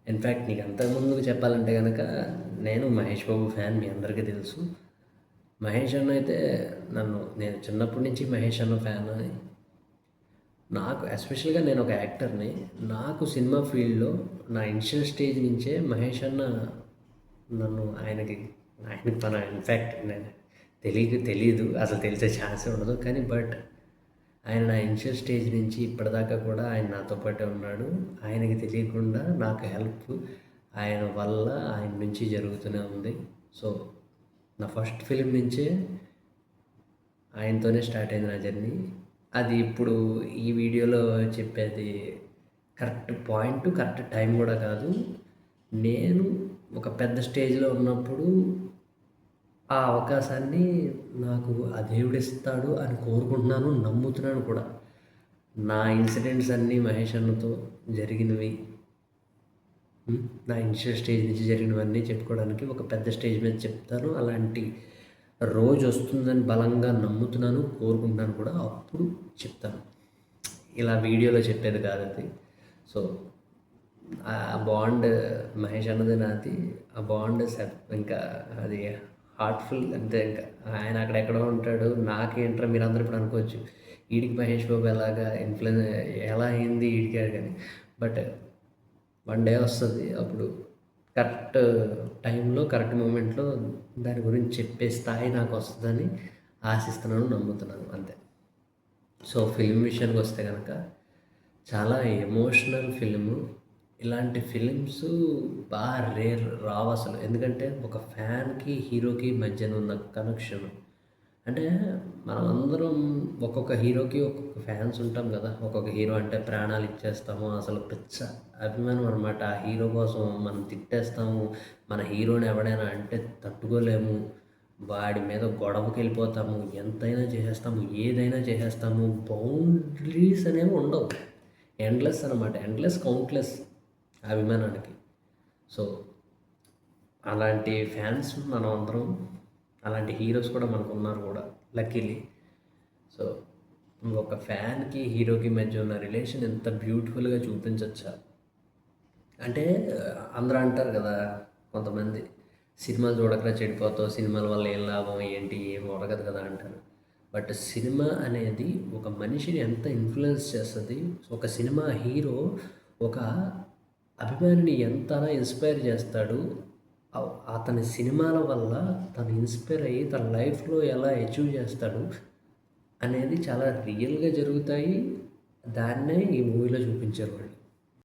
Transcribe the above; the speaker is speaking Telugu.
ఇన్‌ఫ్యాక్ట్ నీకు అంతకుముందుకు చెప్పాలంటే గనక నేను మహేష్ బాబు ఫ్యాన్ మీ అందరికీ తెలుసు. మహేష్ అన్న అయితే నేను చిన్నప్పటి నుంచి మహేష్ అన్న ఫ్యాన్. నాకు ఎస్పెషల్‌గా నేను ఒక యాక్టర్‌ని. నాకు సినిమా ఫీల్డ్‌లో నా ఇనిషియల్ స్టేజ్ నుంచే మహేష్ అన్న నన్ను ఆయనకి ఇన్‌ఫ్యాక్ట్ నేను తెలీదు. అసలు తెలిసే ఛాన్సే ఉండదు. కానీ ఆయన నా ఇనిషియల్ స్టేజ్ నుంచి ఇప్పటిదాకా కూడా ఆయన నాతో పాటే ఉన్నాడు. ఆయనకి తెలియకుండా నాకు హెల్ప్ ఆయన వల్ల ఆయన నుంచి జరుగుతూనే ఉంది. సో, నా ఫస్ట్ ఫిల్మ్ నుంచే ఆయనతోనే స్టార్ట్ అయింది నా జర్నీ. అది ఇప్పుడు ఈ వీడియోలో చెప్పేది కరెక్ట్ పాయింట్, కరెక్ట్ టైం కూడా కాదు. నేను ఒక పెద్ద స్టేజ్‌లో ఉన్నప్పుడు ఆ అవకాశాన్ని నాకు ఆ దేవుడిస్తాడు అని కోరుకుంటున్నాను, నమ్ముతున్నాను కూడా. నా ఇన్సిడెంట్స్ అన్నీ మహేష్ అన్నతో జరిగినవి. నా ఇనిషియల్ స్టేజ్ నుంచి జరిగినవన్నీ చెప్పుకోవడానికి ఒక పెద్ద స్టేజ్ మీద చెప్తాను. అలాంటి రోజు వస్తుందని బలంగా నమ్ముతున్నాను, కోరుకుంటున్నాను కూడా. అప్పుడు చెప్తాను. ఇలా వీడియోలో చెప్పేది కాదది. సో, ఆ బాండ్ మహేష్ అన్నది నాది. ఆ బాండ్ ఇంకా అది హార్ట్‌ఫుల్ అంతే ఇంక. ఆయన అక్కడెక్కడో ఉంటాడు. నాకేంట్రా మీరందరూ ఇప్పుడు అనుకోవచ్చు. ఈడికి మహేష్ బాబు ఎలా అయింది ఈడికి అని. బట్ వన్ డే వస్తది. అప్పుడు కరెక్ట్ టైంలో, కరెక్ట్ మూమెంట్‌లో దాని గురించి చెప్పే స్థాయి నాకు వస్తదని ఆశిస్తున్నాను, నమ్ముతున్నాను అంతే. సో, ఫిల్మ్ విషయానికొస్తే గనక చాలా ఎమోషనల్ ఫిల్ము. ఇలాంటి ఫిల్మ్స్ రేర్ రావసలు. ఎందుకంటే ఒక ఫ్యాన్‌కి, హీరోకి మధ్యన ఉన్న కనెక్షన్. అంటే మనమందరం ఒక్కొక్క హీరోకి ఒక్కొక్క ఫ్యాన్స్ ఉంటాం కదా! ఒక్కొక్క హీరో అంటే ప్రాణాలు ఇచ్చేస్తాము. అసలు పిచ్చ అభిమానం అనమాట. ఆ హీరో కోసం మనం తిట్టేస్తాము. మన హీరోని ఎవడైనా అంటే తట్టుకోలేము. వాడి మీద గొడవకెళ్ళిపోతాము. ఎంతైనా చేసేస్తాము. ఏదైనా చేసేస్తాము. బౌండరీస్ అనేవి ఉండవు. ఎండ్‌లెస్ అనమాట. ఎండ్‌లెస్, కౌంట్‌లెస్ అభిమానానికి. సో, అలాంటి ఫ్యాన్స్ మనం అందరం, అలాంటి హీరోస్ కూడా మనకున్నారు కూడా లక్కీలీ. సో, ఒక ఫ్యాన్‌కి, హీరోకి మధ్య ఉన్న రిలేషన్ ఎంత బ్యూటిఫుల్‌గా చూపించొచ్చా? అంటే అందరూ అంటారు కదా కొంతమంది, సినిమాలు చూడకరా చెడిపోతావు, సినిమాల వల్ల ఏం లాభం ఏంటి, ఏం ఒరగదు కదా అంటారు. బట్ సినిమా అనేది ఒక మనిషిని ఎంత ఇన్‌ఫ్లుయెన్స్ చేస్తది. ఒక సినిమా హీరో ఒక అభిమానిని ఎంతలా ఇన్‌స్పైర్ చేస్తాడు. అతని సినిమాల వల్ల తను ఇన్‌స్పైర్ అయ్యి తన లైఫ్‌లో ఎలా అచీవ్ చేస్తాడు అనేది చాలా రియల్‌గా జరుగుతాయి. దాన్నే ఈ మూవీలో చూపించారు వాళ్ళు.